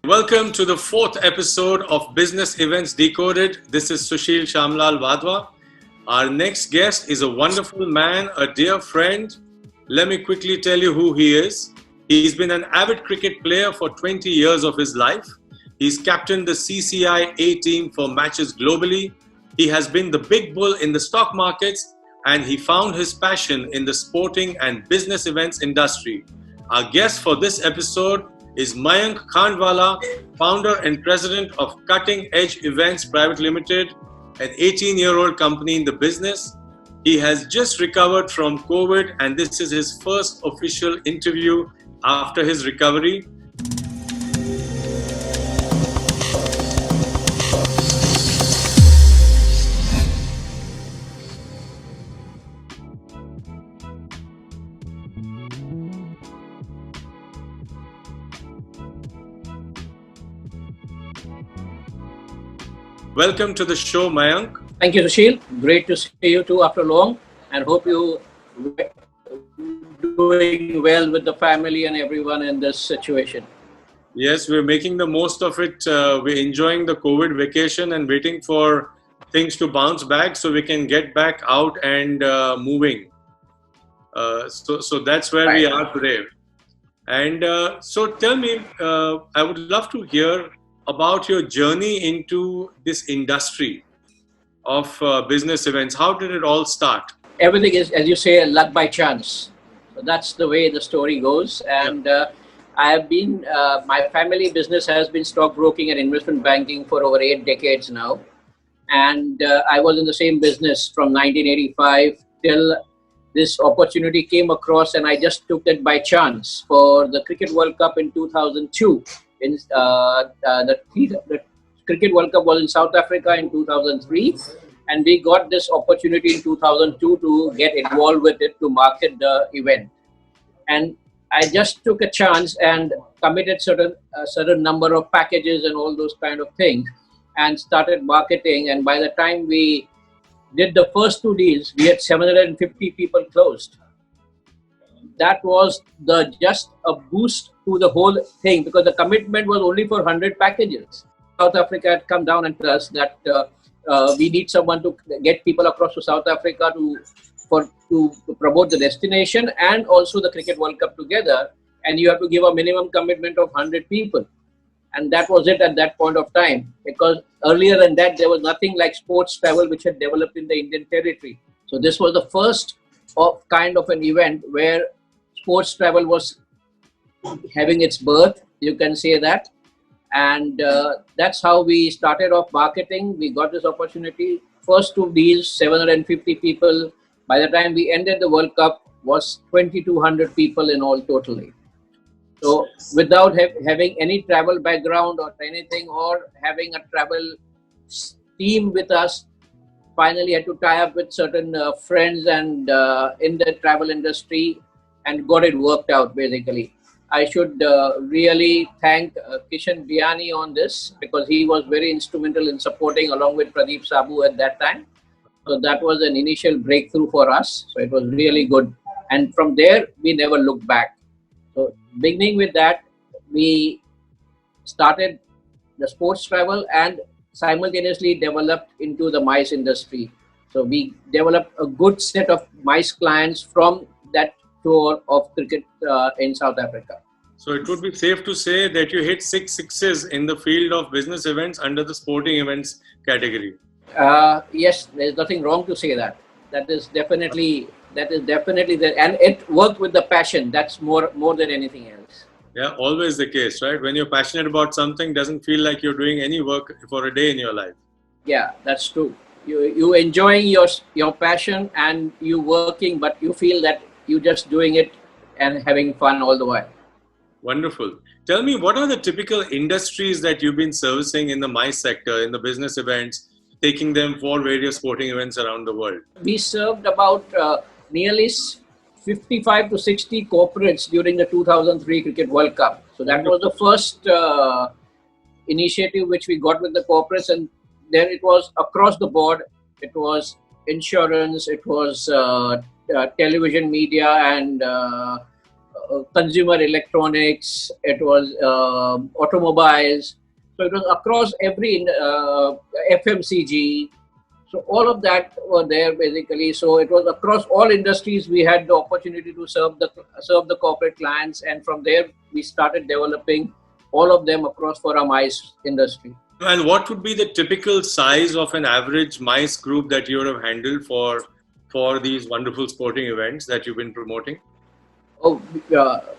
Welcome to the fourth episode of Business Events Decoded. This is Sushil, Shamlal, Wadhwa. Our next guest is a wonderful man, a dear friend. Let me quickly tell you who he is. He's been an avid cricket player for 20 years of his life. He's captained the BCCI A team for matches globally. He has been the big bull in the stock markets, and he found his passion in the sporting and business events industry. Our guest for this episode is Mayank Khandwala, founder and president of Cutting Edge Events Private Limited, an 18-year-old company in the business. He has just recovered from COVID, and this is his first official interview after his recovery. Welcome to the show, Mayank. Thank you, Sushil. Great to see you too after long, and hope you doing well with the family and everyone in this situation. Yes, we're making the most of it. We're enjoying the COVID vacation and waiting for things to bounce back so we can get back out and moving. So that's where we are today. And so tell me, I would love to hear about your journey into this industry of business events. How did it all start? Everything is, as you say, luck by chance. So that's the way the story goes. And I have been, my family business has been stockbroking and investment banking for over 8 decades now. And I was in the same business from 1985 till this opportunity came across, and I just took it by chance for the Cricket World Cup in 2002. The Cricket World Cup was in South Africa in 2003, and we got this opportunity in 2002 to get involved with it to market the event. And I just took a chance and committed a certain number of packages and all those kind of things, and started marketing. And by the time we did the first 2 deals, we had 750 people closed. That was just a boost to the whole thing, because the commitment was only for 100 packages. South Africa had come down and told us that we need someone to get people across to South Africa to promote the destination and also the Cricket World Cup together, and you have to give a minimum commitment of 100 people. And that was it at that point of time, because earlier than that there was nothing like sports travel which had developed in the Indian territory. So this was the first of kind of an event where sports travel was having its birth, you can say that. And that's how we started off marketing. We got this opportunity. First 2 deals, 750 people. By the time we ended the World Cup, was 2,200 people in all totally. So without having any travel background or anything, or having a travel team with us, finally had to tie up with certain friends and in the travel industry, and got it worked out basically. I should really thank Kishan Biani on this, because he was very instrumental in supporting along with Pradeep Sabu at that time. So that was an initial breakthrough for us. So it was really good. And from there, we never looked back. So beginning with that, we started the sports travel and simultaneously developed into the MICE industry. So we developed a good set of MICE clients from that tour of cricket in South Africa. So it would be safe to say that you hit 6 sixes in the field of business events under the sporting events category. Yes, there's nothing wrong to say that. That is definitely there, and it worked with the passion. That's more than anything else. Yeah, always the case, right? When you're passionate about something, doesn't feel like you're doing any work for a day in your life. Yeah, that's true. You enjoying your passion and you working, but you feel that you just doing it and having fun all the while. Wonderful. Tell me, what are the typical industries that you've been servicing in the MICE sector, in the business events, taking them for various sporting events around the world? We served about nearly 55 to 60 corporates during the 2003 Cricket World Cup. So that was the first initiative which we got with the corporates, and then it was across the board. It was insurance, it was television media, and consumer electronics, it was automobiles. So it was across every FMCG. So all of that were there basically. So it was across all industries. We had the opportunity to serve the corporate clients, and from there we started developing all of them across for our mice industry. And what would be the typical size of an average mice group that you would have handled for these wonderful sporting events that you've been promoting? Oh,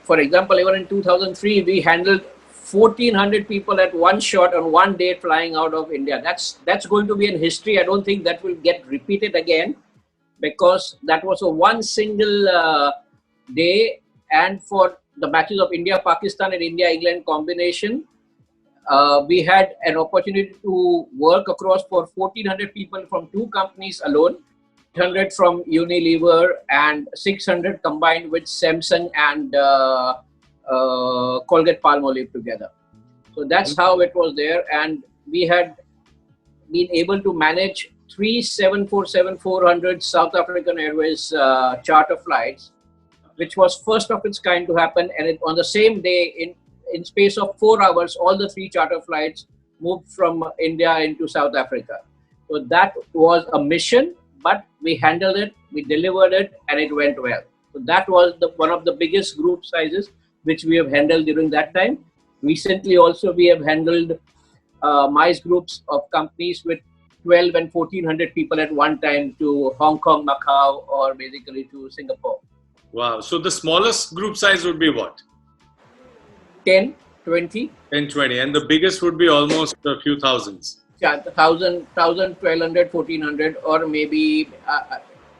for example, even in 2003, we handled 1,400 people at one shot on one day flying out of India. That's going to be in history. I don't think that will get repeated again, because that was a one single day. And for the matches of India, Pakistan and India, England combination, we had an opportunity to work across for 1,400 people from two companies alone. 800 from Unilever and 600 combined with Samsung and Colgate Palmolive together. So that's how it was there. And we had been able to manage 3 747-400 South African Airways charter flights, which was first of its kind to happen. And on the same day, in space of 4 hours, all the 3 charter flights moved from India into South Africa. So that was a mission. But we handled it, we delivered it, and it went well. So that was one of the biggest group sizes which we have handled during that time. Recently also we have handled mice groups of companies with 12 and 1,400 people at one time to Hong Kong, Macau, or basically to Singapore. Wow. So the smallest group size would be what? 10, 20. 10, 20. And the biggest would be almost a few thousands. 1,000, 1,200, 1,400, or maybe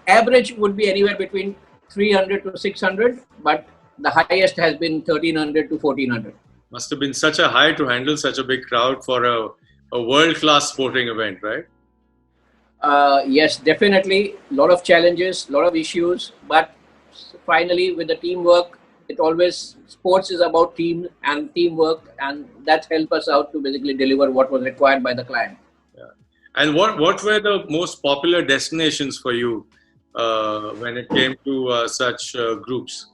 average would be anywhere between 300 to 600, but the highest has been 1,300 to 1,400. Must have been such a high to handle such a big crowd for a world-class sporting event, right? Yes, definitely. A lot of challenges, a lot of issues, but finally with the teamwork, sports is about team and teamwork, and that helped us out to basically deliver what was required by the client. Yeah. And what were the most popular destinations for you when it came to such groups?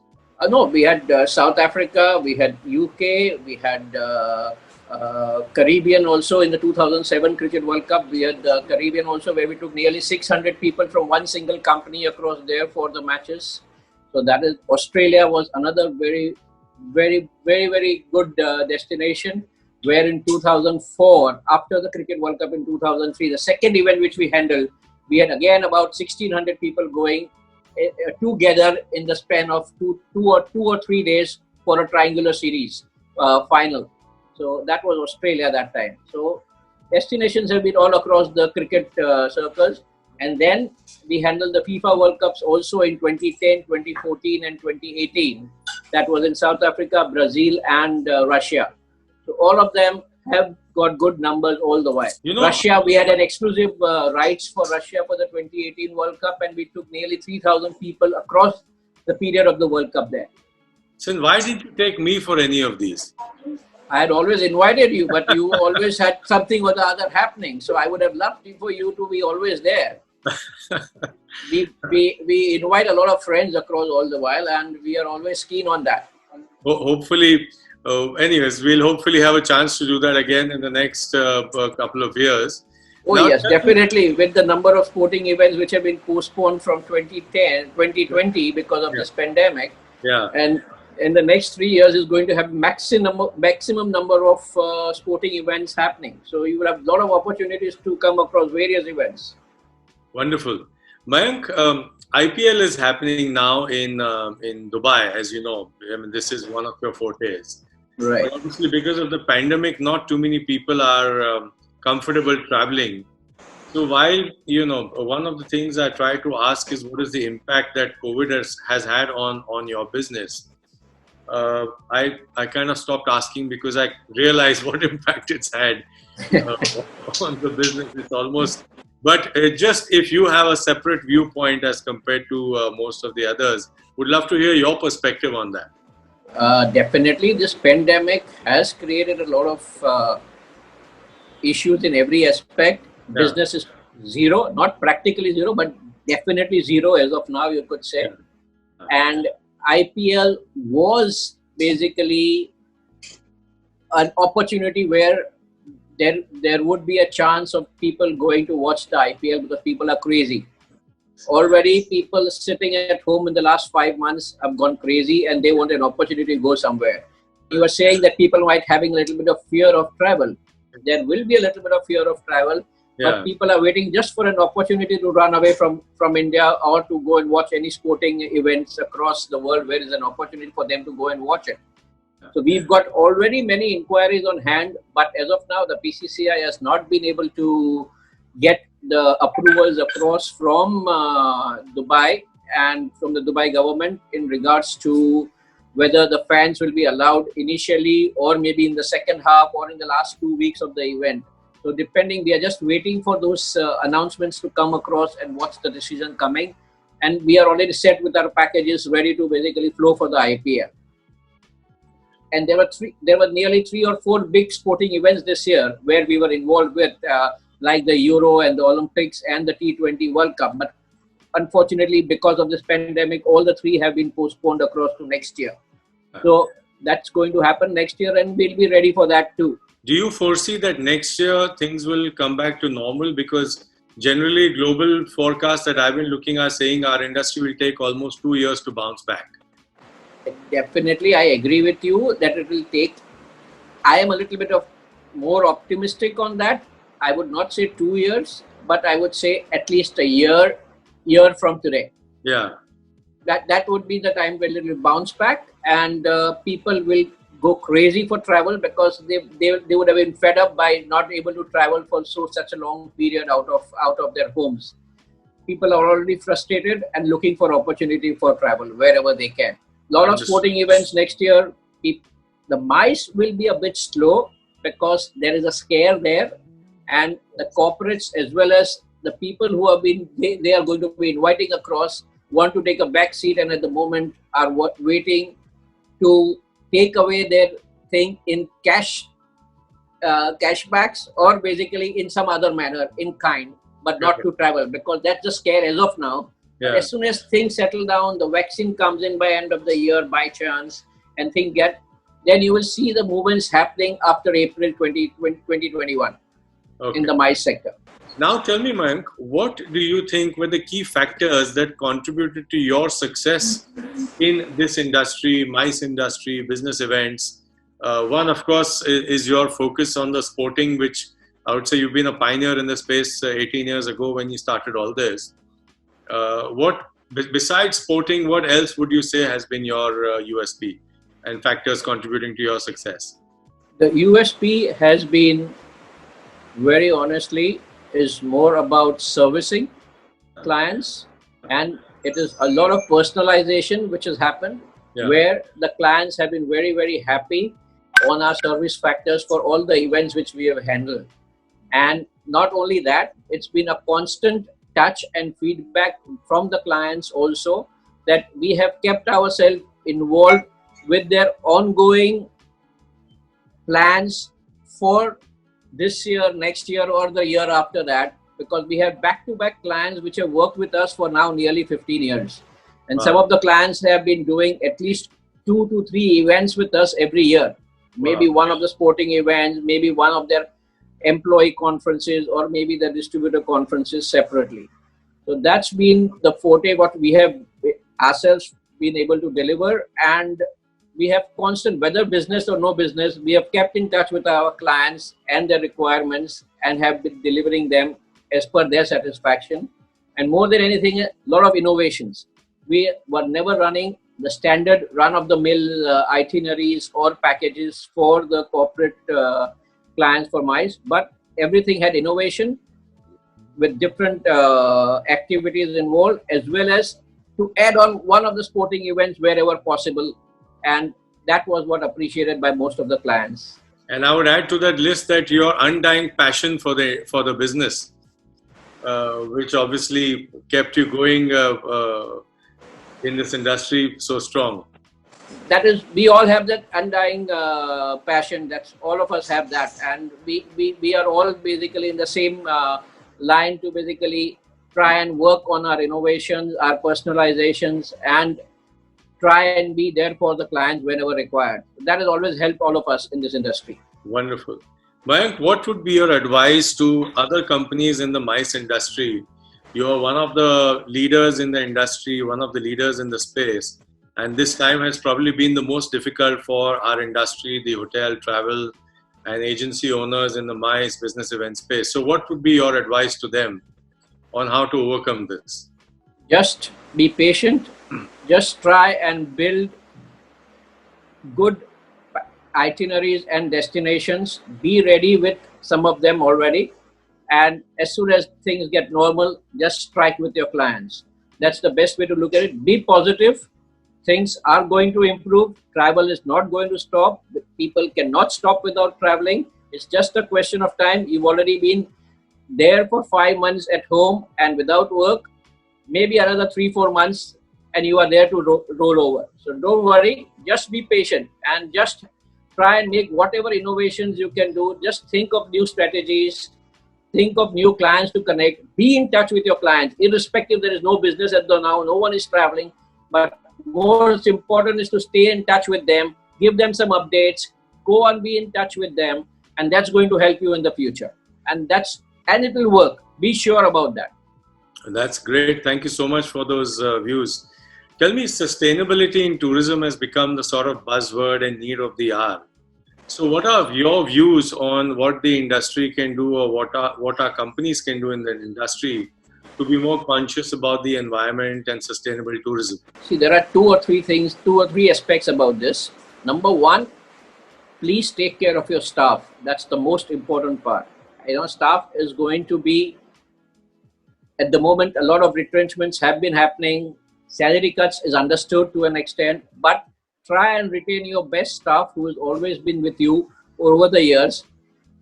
No, we had South Africa, we had UK, we had Caribbean also in the 2007 Cricket World Cup. We had Caribbean also, where we took nearly 600 people from one single company across there for the matches. So that is, Australia was another very, very, very, very good destination, where in 2004, after the Cricket World Cup in 2003, the second event which we handled, we had again about 1,600 people going together in the span of two or three days for a triangular series final. So that was Australia that time. So destinations have been all across the cricket circles. And then we handled the FIFA World Cups also in 2010, 2014 and 2018. That was in South Africa, Brazil and Russia. So all of them have got good numbers all the way. Russia, we had an exclusive rights for Russia for the 2018 World Cup, and we took nearly 3,000 people across the period of the World Cup there. So why didn't you take me for any of these? I had always invited you, but you always had something or the other happening. So I would have loved for you to be always there. we invite a lot of friends across all the while, and we are always keen on that. Hopefully, anyways, we'll hopefully have a chance to do that again in the next couple of years. Oh now, yes, definitely. With the number of sporting events which have been postponed from 2020 because of this pandemic, and in the next 3 years is going to have maximum number of sporting events happening. So you will have a lot of opportunities to come across various events. Wonderful. Mayank, IPL is happening now in Dubai, as you know. I mean, this is one of your fortes. Right. But obviously, because of the pandemic, not too many people are comfortable traveling. So while, one of the things I try to ask is what is the impact that COVID has had on your business? I kind of stopped asking because I realized what impact it's had on the business. It's almost... But just if you have a separate viewpoint as compared to most of the others, would love to hear your perspective on that. Definitely, this pandemic has created a lot of issues in every aspect. Yeah. Business is zero, not practically zero, but definitely zero as of now, you could say. Yeah. And IPL was basically an opportunity where there would be a chance of people going to watch the IPL because people are crazy. Already people sitting at home in the last 5 months have gone crazy and they want an opportunity to go somewhere. You were saying that people might having a little bit of fear of travel. There will be a little bit of fear of travel, but people are waiting just for an opportunity to run away from India or to go and watch any sporting events across the world where there is an opportunity for them to go and watch it. So we've got already many inquiries on hand, but as of now, the BCCI has not been able to get the approvals across from Dubai and from the Dubai government in regards to whether the fans will be allowed initially or maybe in the second half or in the last 2 weeks of the event. So depending, we are just waiting for those announcements to come across and what's the decision coming. And we are already set with our packages ready to basically flow for the IPL. And there were nearly 3 or 4 big sporting events this year where we were involved with, like the Euro and the Olympics and the T20 World Cup. But unfortunately, because of this pandemic, all the 3 have been postponed across to next year. So that's going to happen next year and we'll be ready for that too. Do you foresee that next year things will come back to normal? Because generally global forecasts that I've been looking are saying our industry will take almost 2 years to bounce back. Definitely, I agree with you that it will take. I am a little bit of more optimistic on that. I would not say 2 years, but I would say at least a year from today. Yeah. That would be the time when it will bounce back and people will go crazy for travel because they would have been fed up by not able to travel for such a long period out of their homes. People are already frustrated and looking for opportunity for travel wherever they can. A lot of sporting events next year, the MICE will be a bit slow because there is a scare there, and the corporates as well as the people who have been, they are going to be inviting across, want to take a back seat and at the moment are waiting to take away their thing in cashbacks or basically in some other manner in kind, but not to travel because that's the scare as of now. Yeah. As soon as things settle down, the vaccine comes in by end of the year by chance and then you will see the movements happening after April 2021 in the MICE sector. Now tell me, Mayank, what do you think were the key factors that contributed to your success in this industry, MICE industry, business events? One, of course, is your focus on the sporting, which I would say you've been a pioneer in the space 18 years ago when you started all this. Besides sporting, what else would you say has been your USP and factors contributing to your success? The USP has been, very honestly, is more about servicing clients, and it is a lot of personalization which has happened where the clients have been very, very happy on our service factors for all the events which we have handled. And not only that, it's been a constant touch and feedback from the clients also that we have kept ourselves involved with their ongoing plans for this year, next year or the year after that, because we have back-to-back clients which have worked with us for now nearly 15 years. And some of the clients have been doing at least 2 to 3 events with us every year. Maybe one of the sporting events, maybe one of their employee conferences, or maybe the distributor conferences separately. So that's been the forte what we have ourselves been able to deliver, and we have constant, whether business or no business, we have kept in touch with our clients and their requirements and have been delivering them as per their satisfaction. And more than anything, a lot of innovations. We were never running the standard run-of-the-mill itineraries or packages for the corporate clients for MICE, but everything had innovation with different activities involved, as well as to add on one of the sporting events wherever possible. And that was what appreciated by most of the clients. And I would add to that list that your undying passion for the business, which obviously kept you going in this industry so strong. That is, we all have that undying passion. That's all of us have that, and we are all basically in the same line to basically try and work on our innovations, our personalizations, and try and be there for the clients whenever required. That has always helped all of us in this industry. Wonderful. Mayank, what would be your advice to other companies in the MICE industry? You're one of the leaders in the industry, one of the leaders in the space. And this time has probably been the most difficult for our industry, the hotel, travel, and agency owners in the MICE business event space. So what would be your advice to them on how to overcome this? Just be patient. Just try and build good itineraries and destinations. Be ready with some of them already. And as soon as things get normal, just strike with your clients. That's the best way to look at it. Be positive. Things are going to improve. Travel is not going to stop. People cannot stop without traveling. It's just a question of time. You've already been there for 5 months at home and without work. Maybe another 3-4 months and you are there to roll over. So don't worry. Just be patient and just try and make whatever innovations you can do. Just think of new strategies. Think of new clients to connect. Be in touch with your clients. Irrespective, there is no business at the now. No one is traveling. But most important is to stay in touch with them. Give them some updates. Go and be in touch with them. And that's going to help you in the future. And it will work. Be sure about that. That's great. Thank you so much for those views. Tell me, sustainability in tourism has become the sort of buzzword and need of the hour. So what are your views on what the industry can do or what our companies can do in the industry to be more conscious about the environment and sustainable tourism? See, there are two or three aspects about this. Number one, please take care of your staff. That's the most important part. Staff is going to be, at the moment, a lot of retrenchments have been happening. Salary cuts is understood to an extent, but try and retain your best staff who has always been with you over the years.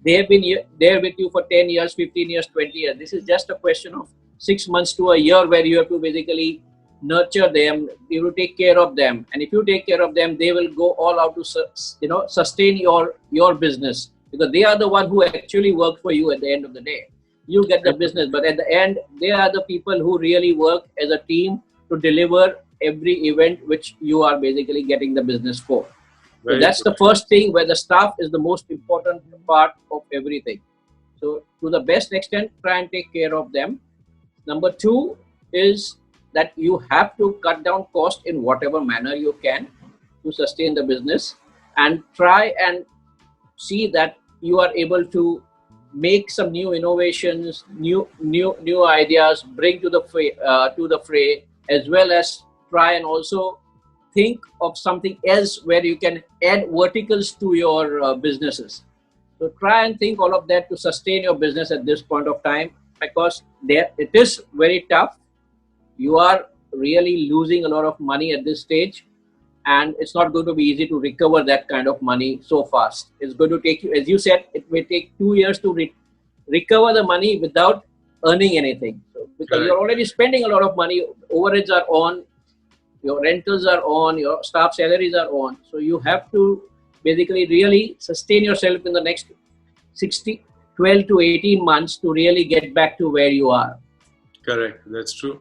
They have been there with you for 10 years, 15 years, 20 years. This is just a question of 6 months to a year where you have to basically nurture them, you will take care of them. And if you take care of them, they will go all out to sustain your business, because they are the one who actually work for you at the end of the day. You get the business, but at the end, they are the people who really work as a team to deliver every event which you are basically getting the business for. So that's the first thing, where the staff is the most important part of everything. So to the best extent, try and take care of them. Number two is that you have to cut down cost in whatever manner you can to sustain the business, and try and see that you are able to make some new innovations, new ideas, bring to the fray, as well as try and also think of something else where you can add verticals to your businesses. So try and think all of that to sustain your business at this point of time, because it is very tough. You are really losing a lot of money at this stage, and it's not going to be easy to recover that kind of money so fast. It's going to take you, as you said, it may take 2 years to recover the money without earning anything. So, because you're already spending a lot of money, overheads are on, your rentals are on, your staff salaries are on. So you have to basically really sustain yourself in the next 12 to 18 months to really get back to where you are. Correct. That's true.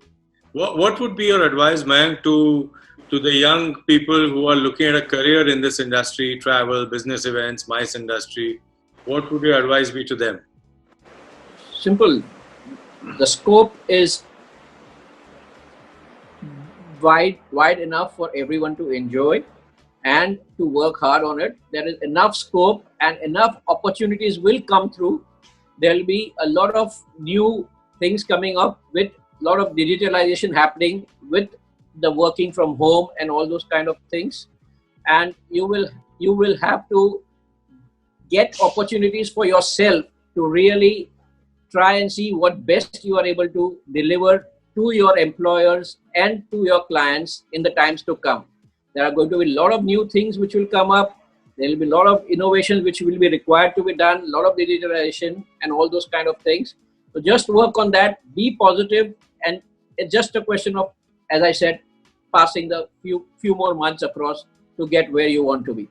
What would be your advice, Mayank, to the young people who are looking at a career in this industry, travel, business events, MICE industry? What would your advice be to them? Simple. The scope is wide enough for everyone to enjoy and to work hard on it. There is enough scope and enough opportunities will come through. There will be a lot of new things coming up, with a lot of digitalization happening, with the working from home and all those kind of things. And you will have to get opportunities for yourself to really try and see what best you are able to deliver to your employers and to your clients in the times to come. There are going to be a lot of new things which will come up. There will be a lot of innovations which will be required to be done, a lot of digitalization and all those kind of things. So just work on that, be positive, and it's just a question of, as I said, passing the few more months across to get where you want to be.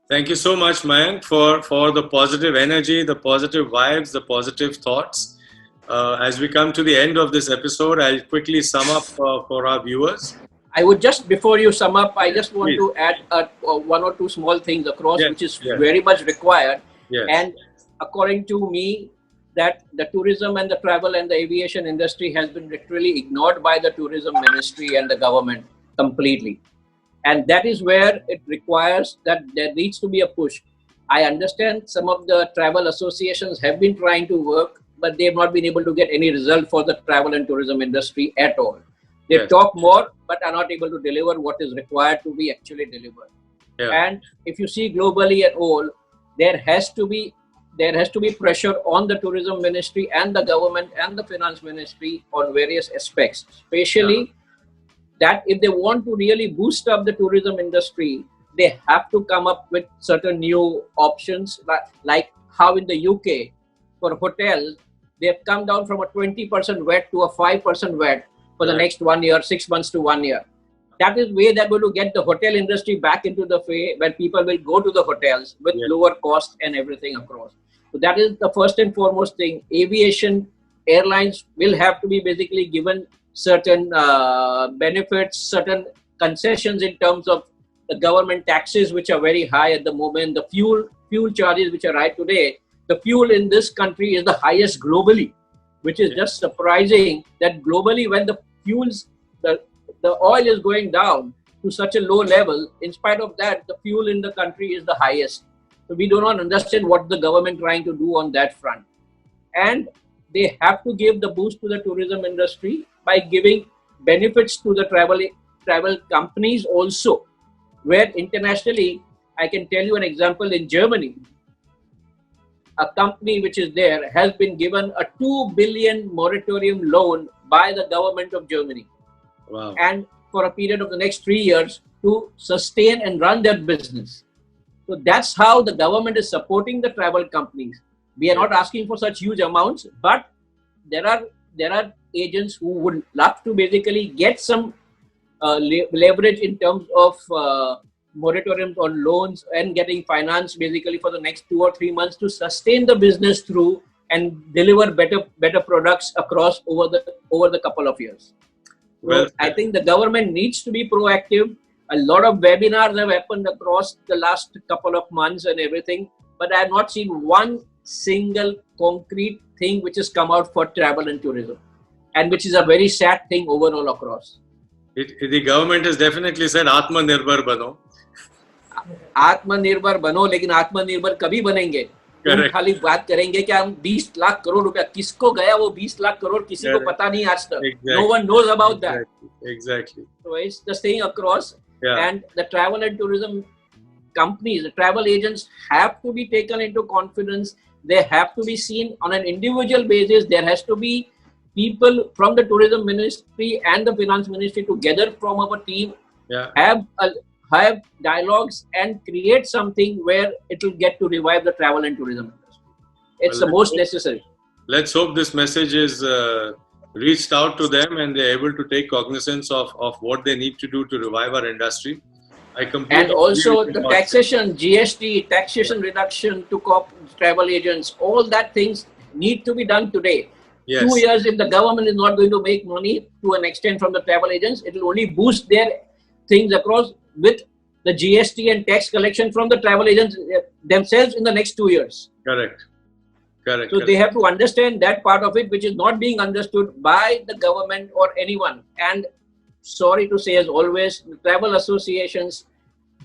Thank you so much, Mayank, for the positive energy, the positive vibes, the positive thoughts. As we come to the end of this episode, I'll quickly sum up for our viewers. I would just, before you sum up, I just want Please. to add one or two small things across, Yes, which is yes. very much required. Yes. And according to me, that the tourism and the travel and the aviation industry has been literally ignored by the tourism ministry and the government completely. And that is where it requires that there needs to be a push. I understand some of the travel associations have been trying to work, but they have not been able to get any result for the travel and tourism industry at all. They Yes. talk more, but are not able to deliver what is required to be actually delivered. Yeah. And if you see globally at all, there has to be pressure on the tourism ministry and the government and the finance ministry on various aspects, especially that if they want to really boost up the tourism industry, they have to come up with certain new options, like how in the UK for hotels they have come down from a 20% VAT to a 5% VAT for the next 1 year, 6 months to 1 year. That is way they're going to get the hotel industry back into the fray, where people will go to the hotels with lower cost and everything across. So that is the first and foremost thing. Aviation airlines will have to be basically given certain benefits, certain concessions in terms of the government taxes, which are very high at the moment, the fuel charges, which are high today. The fuel in this country is the highest globally, which is just surprising that globally when the fuels, the oil is going down to such a low level, in spite of that, the fuel in the country is the highest. So we do not understand what the government trying to do on that front. And they have to give the boost to the tourism industry by giving benefits to the travel companies also, where internationally, I can tell you an example in Germany, a company which is there has been given a 2 billion moratorium loan by the government of Germany. Wow. And for a period of the next 3 years to sustain and run their business. So that's how the government is supporting the travel companies. We are not asking for such huge amounts, but there are agents who would love to basically get some leverage in terms of moratoriums on loans and getting finance basically for the next 2 or 3 months to sustain the business through and deliver better products across over the couple of years. So I think the government needs to be proactive. A lot of webinars have happened across the last couple of months and everything, but I have not seen one single concrete thing which has come out for travel and tourism, and which is a very sad thing overall across. The government has definitely said Atmanirbhar bano. आत्मनिर्भर बनो, लेकिन आत्मनिर्भर कभी बनेंगे? तुम खाली बात करेंगे कि हम 20 लाख करोड़ रुपया, किसको गया वो 20 लाख करोड़, किसी को पता नहीं आज तक. No one knows about that. Exactly. So it's the thing across. And the travel and tourism companies, the travel agents have to be taken into confidence. They have to be seen on an individual basis. There has to be people from the tourism ministry and the finance ministry together from our team, have dialogues and create something where it will get to revive the travel and tourism industry. It's the most necessary. Let's hope this message is reached out to them and they're able to take cognizance of what they need to do to revive our industry. And also the taxation, GST, taxation reduction to travel agents, all that things need to be done today. Yes. 2 years, if the government is not going to make money to an extent from the travel agents, it will only boost their things across with the GST and tax collection from the travel agents themselves in the next 2 years. Correct. So they have to understand that part of it, which is not being understood by the government or anyone. And sorry to say, as always, the travel associations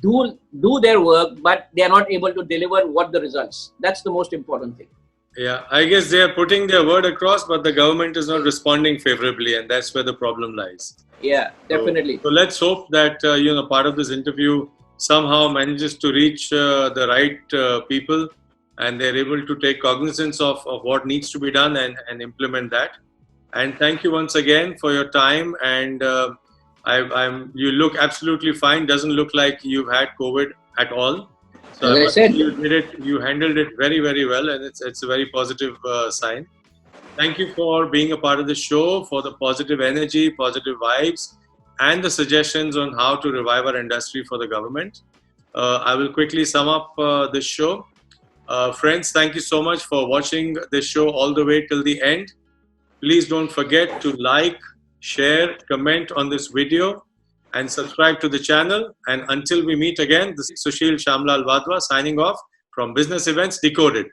do their work, but they are not able to deliver what the results. That's the most important thing. Yeah, I guess they are putting their word across, but the government is not responding favorably, and that's where the problem lies. Yeah, definitely. So let's hope that part of this interview somehow manages to reach the right people, and they're able to take cognizance of what needs to be done and implement that. And thank you once again for your time. And you look absolutely fine. Doesn't look like you've had COVID at all. So as I said, you handled it very, very well, and it's a very positive sign. Thank you for being a part of the show, for the positive energy, positive vibes, and the suggestions on how to revive our industry for the government. I will quickly sum up this show. Friends, thank you so much for watching this show all the way till the end. Please don't forget to like, share, comment on this video, and subscribe to the channel. And until we meet again, this is Sushil Shamlal Wadhwa signing off from Business Events Decoded.